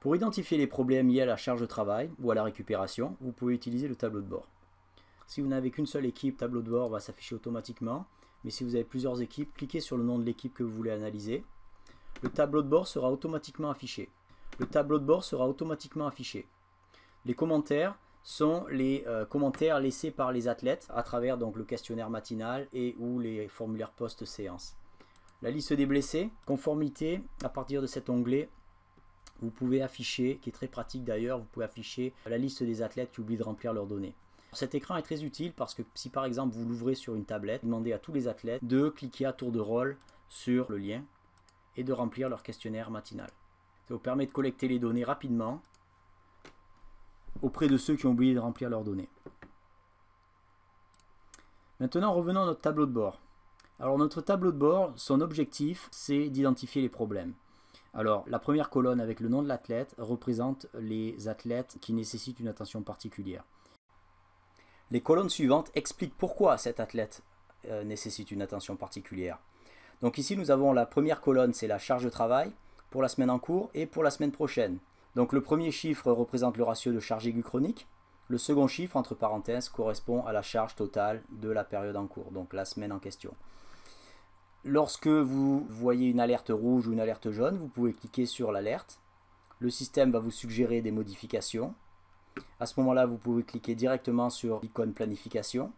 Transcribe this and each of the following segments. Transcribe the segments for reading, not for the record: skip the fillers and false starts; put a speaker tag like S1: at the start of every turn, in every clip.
S1: Pour identifier les problèmes liés à la charge de travail ou à la récupération, vous pouvez utiliser le tableau de bord. Si vous n'avez qu'une seule équipe, le tableau de bord va s'afficher automatiquement. Mais si vous avez plusieurs équipes, cliquez sur le nom de l'équipe que vous voulez analyser. Le tableau de bord sera automatiquement affiché. Le tableau de bord sera automatiquement affiché. Les commentaires sont les commentaires laissés par les athlètes à travers donc, le questionnaire matinal et ou les formulaires post-séance. La liste des blessés, conformité, à partir de cet onglet, vous pouvez afficher, qui est très pratique d'ailleurs, vous pouvez afficher la liste des athlètes qui oublient de remplir leurs données. Cet écran est très utile parce que si par exemple vous l'ouvrez sur une tablette, demandez à tous les athlètes de cliquer à tour de rôle sur le lien et de remplir leur questionnaire matinal. Ça vous permet de collecter les données rapidement auprès de ceux qui ont oublié de remplir leurs données. Maintenant revenons à notre tableau de bord. Alors notre tableau de bord, son objectif c'est d'identifier les problèmes. Alors, la première colonne avec le nom de l'athlète représente les athlètes qui nécessitent une attention particulière. Les colonnes suivantes expliquent pourquoi cet athlète nécessite une attention particulière. Donc ici, nous avons la première colonne, c'est la charge de travail pour la semaine en cours et pour la semaine prochaine. Donc le premier chiffre représente le ratio de charge aiguë chronique. Le second chiffre, entre parenthèses, correspond à la charge totale de la période en cours, donc la semaine en question. Lorsque vous voyez une alerte rouge ou une alerte jaune, vous pouvez cliquer sur l'alerte. Le système va vous suggérer des modifications. À ce moment-là, vous pouvez cliquer directement sur l'icône planification.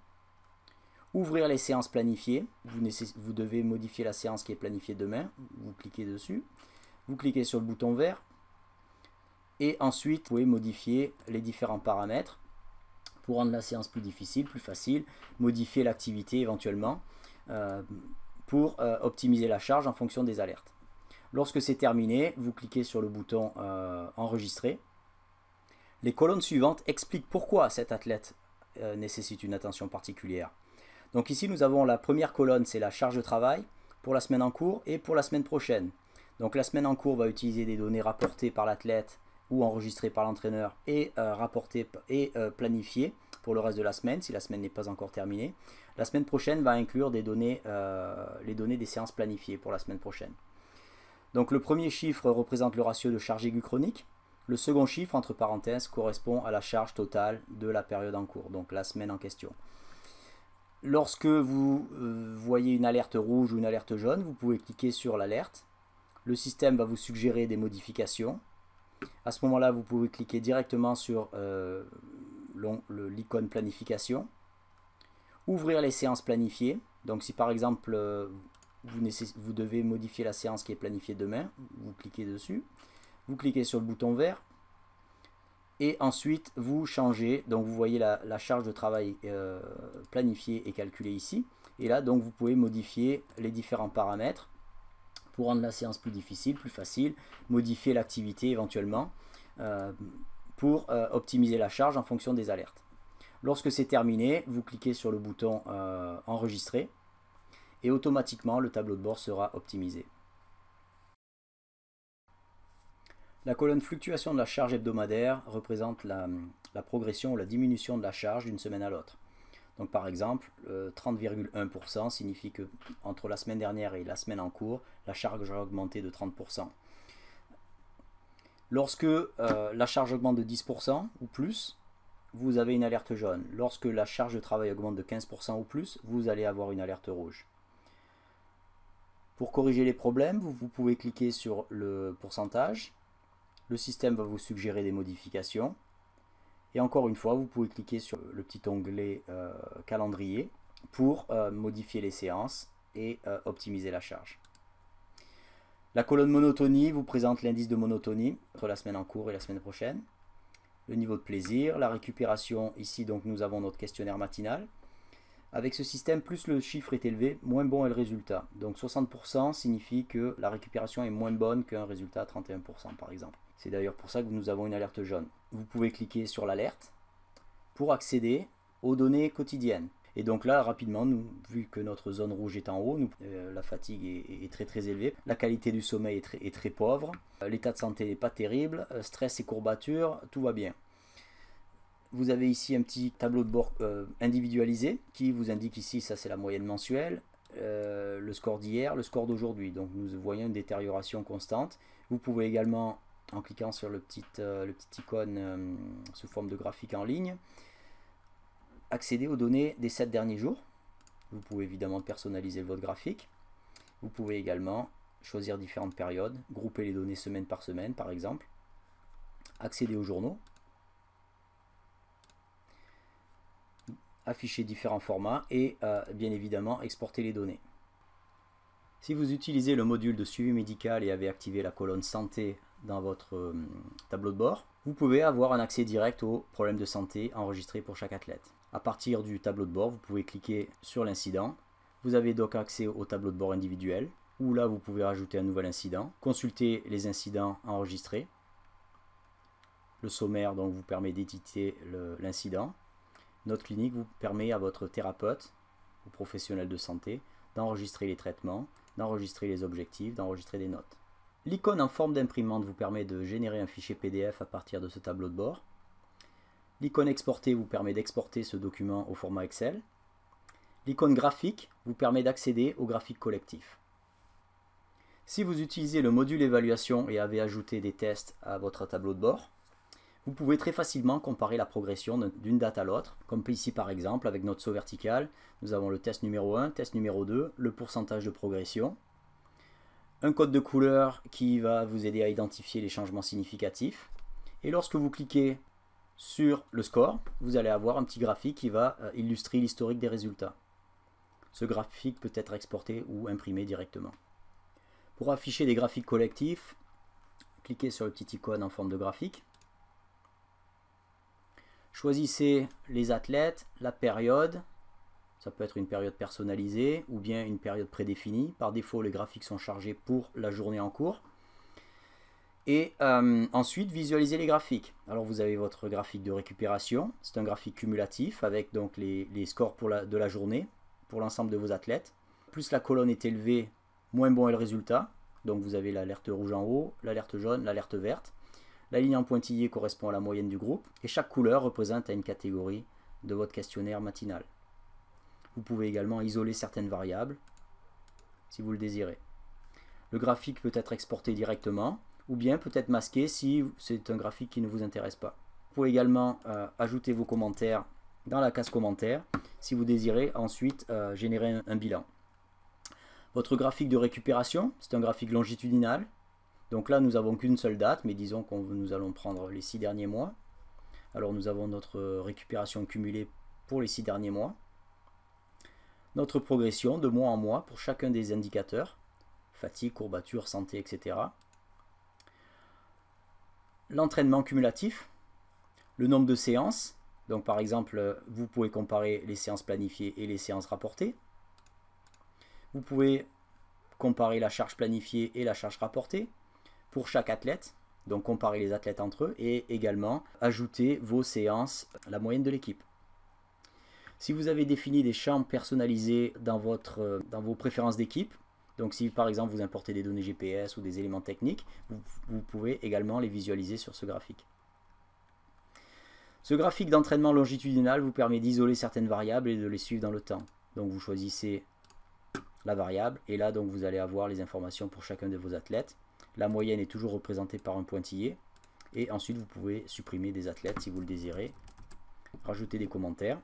S1: Ouvrir les séances planifiées. Vous devez modifier la séance qui est planifiée demain. Vous cliquez dessus. Vous cliquez sur le bouton vert. Et ensuite, vous pouvez modifier les différents paramètres pour rendre la séance plus difficile, plus facile. Modifier l'activité éventuellement. Pour optimiser la charge en fonction des alertes. Lorsque c'est terminé, vous cliquez sur le bouton enregistrer. Les colonnes suivantes expliquent pourquoi cet athlète nécessite une attention particulière. Donc ici nous avons la première colonne, c'est la charge de travail pour la semaine en cours et pour la semaine prochaine. Donc la semaine en cours va utiliser des données rapportées par l'athlète ou enregistrées par l'entraîneur et rapportées et planifiées pour le reste de la semaine, si la semaine n'est pas encore terminée. La semaine prochaine va inclure des données, les données des séances planifiées pour la semaine prochaine. Donc le premier chiffre représente le ratio de charge aiguë chronique. Le second chiffre, entre parenthèses, correspond à la charge totale de la période en cours, donc la semaine en question. Lorsque vous voyez une alerte rouge ou une alerte jaune, vous pouvez cliquer sur l'alerte. Le système va vous suggérer des modifications. À ce moment-là, vous pouvez cliquer directement sur l'icône planification. Ouvrir les séances planifiées. Donc si par exemple vous devez modifier la séance qui est planifiée demain, vous cliquez dessus. Vous cliquez sur le bouton vert. Et ensuite vous changez. Donc vous voyez la charge de travail planifiée et calculée ici. Et là donc vous pouvez modifier les différents paramètres pour rendre la séance plus difficile, plus facile. Modifier l'activité éventuellement pour optimiser la charge en fonction des alertes. Lorsque c'est terminé, vous cliquez sur le bouton enregistrer et automatiquement le tableau de bord sera optimisé. La colonne fluctuation de la charge hebdomadaire représente la progression ou la diminution de la charge d'une semaine à l'autre. Donc par exemple, 30,1% signifie que entre la semaine dernière et la semaine en cours, la charge a augmenté de 30%. Lorsque la charge augmente de 10% ou plus, vous avez une alerte jaune. Lorsque la charge de travail augmente de 15% ou plus, vous allez avoir une alerte rouge. Pour corriger les problèmes, vous pouvez cliquer sur le pourcentage. Le système va vous suggérer des modifications. Et encore une fois, vous pouvez cliquer sur le petit onglet calendrier pour modifier les séances et optimiser la charge. La colonne monotonie vous présente l'indice de monotonie entre la semaine en cours et la semaine prochaine. Le niveau de plaisir, la récupération, ici donc nous avons notre questionnaire matinal. Avec ce système, plus le chiffre est élevé, moins bon est le résultat. Donc 60% signifie que la récupération est moins bonne qu'un résultat à 31% par exemple. C'est d'ailleurs pour ça que nous avons une alerte jaune. Vous pouvez cliquer sur l'alerte pour accéder aux données quotidiennes. Et donc là, rapidement, vu que notre zone rouge est en haut, la fatigue est très élevée, la qualité du sommeil est très pauvre, l'état de santé n'est pas terrible, stress et courbatures, tout va bien. Vous avez ici un petit tableau de bord individualisé qui vous indique ici, ça c'est la moyenne mensuelle, le score d'hier, le score d'aujourd'hui. Donc nous voyons une détérioration constante. Vous pouvez également en cliquant sur le petit icône sous forme de graphique en ligne, accéder aux données des 7 derniers jours. Vous pouvez évidemment personnaliser votre graphique. Vous pouvez également choisir différentes périodes, grouper les données semaine par semaine par exemple, accéder aux journaux, afficher différents formats et bien évidemment exporter les données. Si vous utilisez le module de suivi médical et avez activé la colonne santé dans votre tableau de bord, vous pouvez avoir un accès direct aux problèmes de santé enregistrés pour chaque athlète. À partir du tableau de bord, vous pouvez cliquer sur l'incident. Vous avez donc accès au tableau de bord individuel, où là vous pouvez rajouter un nouvel incident, consulter les incidents enregistrés. Le sommaire donc vous permet d'éditer l'incident. Note clinique vous permet à votre thérapeute ou professionnel de santé d'enregistrer les traitements, d'enregistrer les objectifs, d'enregistrer des notes. L'icône en forme d'imprimante vous permet de générer un fichier PDF à partir de ce tableau de bord. L'icône exporter vous permet d'exporter ce document au format Excel. L'icône graphique vous permet d'accéder au graphique collectif. Si vous utilisez le module évaluation et avez ajouté des tests à votre tableau de bord, vous pouvez très facilement comparer la progression d'une date à l'autre, comme ici par exemple avec notre saut vertical, nous avons le test numéro 1, test numéro 2, le pourcentage de progression, un code de couleur qui va vous aider à identifier les changements significatifs, et lorsque vous cliquez sur le score, vous allez avoir un petit graphique qui va illustrer l'historique des résultats. Ce graphique peut être exporté ou imprimé directement. Pour afficher des graphiques collectifs, cliquez sur le petit icône en forme de graphique. Choisissez les athlètes, la période, ça peut être une période personnalisée ou bien une période prédéfinie. Par défaut, les graphiques sont chargés pour la journée en cours. Et ensuite, visualisez les graphiques. Alors vous avez votre graphique de récupération, c'est un graphique cumulatif avec donc les scores de la journée pour l'ensemble de vos athlètes. Plus la colonne est élevée, moins bon est le résultat. Donc vous avez l'alerte rouge en haut, l'alerte jaune, l'alerte verte. La ligne en pointillé correspond à la moyenne du groupe et chaque couleur représente une catégorie de votre questionnaire matinal. Vous pouvez également isoler certaines variables si vous le désirez. Le graphique peut être exporté directement ou bien peut être masqué si c'est un graphique qui ne vous intéresse pas. Vous pouvez également ajouter vos commentaires dans la case commentaires si vous désirez ensuite générer un bilan. Votre graphique de récupération, c'est un graphique longitudinal. Donc là, nous n'avons qu'une seule date, mais disons que nous allons prendre les 6 derniers mois. Alors nous avons notre récupération cumulée pour les 6 derniers mois. Notre progression de mois en mois pour chacun des indicateurs. Fatigue, courbature, santé, etc. L'entraînement cumulatif. Le nombre de séances. Donc par exemple, vous pouvez comparer les séances planifiées et les séances rapportées. Vous pouvez comparer la charge planifiée et la charge rapportée pour chaque athlète, donc comparer les athlètes entre eux et également ajouter vos séances à la moyenne de l'équipe. Si vous avez défini des champs personnalisés dans vos préférences d'équipe, donc si par exemple vous importez des données GPS ou des éléments techniques, vous pouvez également les visualiser sur ce graphique. Ce graphique d'entraînement longitudinal vous permet d'isoler certaines variables et de les suivre dans le temps. Donc vous choisissez la variable et là donc vous allez avoir les informations pour chacun de vos athlètes. La moyenne est toujours représentée par un pointillé et ensuite vous pouvez supprimer des athlètes si vous le désirez, rajouter des commentaires.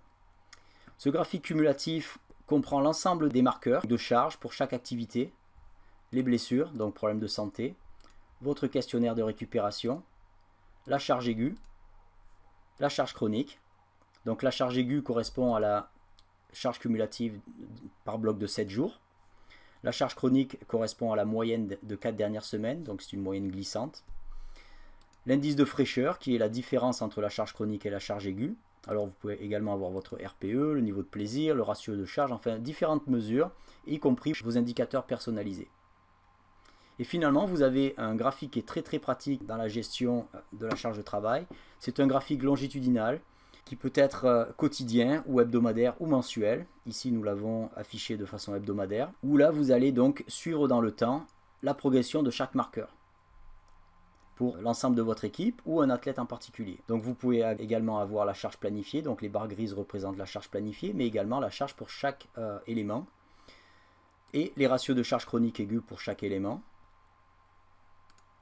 S1: Ce graphique cumulatif comprend l'ensemble des marqueurs de charge pour chaque activité, les blessures, donc problèmes de santé, votre questionnaire de récupération, la charge aiguë, la charge chronique. Donc la charge aiguë correspond à la charge cumulative par bloc de 7 jours. La charge chronique correspond à la moyenne de 4 dernières semaines, donc c'est une moyenne glissante. L'indice de fraîcheur, qui est la différence entre la charge chronique et la charge aiguë. Alors vous pouvez également avoir votre RPE, le niveau de plaisir, le ratio de charge, enfin différentes mesures, y compris vos indicateurs personnalisés. Et finalement, vous avez un graphique qui est très pratique dans la gestion de la charge de travail. C'est un graphique longitudinal qui peut être quotidien ou hebdomadaire ou mensuel. Ici, nous l'avons affiché de façon hebdomadaire, où là, vous allez donc suivre dans le temps la progression de chaque marqueur pour l'ensemble de votre équipe ou un athlète en particulier. Donc vous pouvez également avoir la charge planifiée, donc les barres grises représentent la charge planifiée, mais également la charge pour chaque élément et les ratios de charge chronique aiguë pour chaque élément.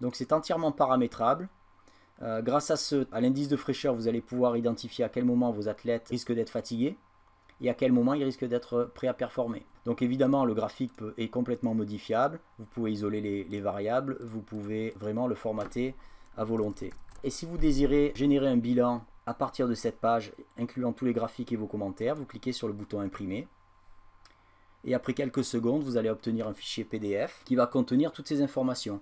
S1: Donc c'est entièrement paramétrable. Grâce à l'indice de fraîcheur, vous allez pouvoir identifier à quel moment vos athlètes risquent d'être fatigués et à quel moment ils risquent d'être prêts à performer. Donc évidemment, le graphique est complètement modifiable. Vous pouvez isoler les variables, vous pouvez vraiment le formater à volonté. Et si vous désirez générer un bilan à partir de cette page, incluant tous les graphiques et vos commentaires, vous cliquez sur le bouton imprimer. Et après quelques secondes, vous allez obtenir un fichier PDF qui va contenir toutes ces informations.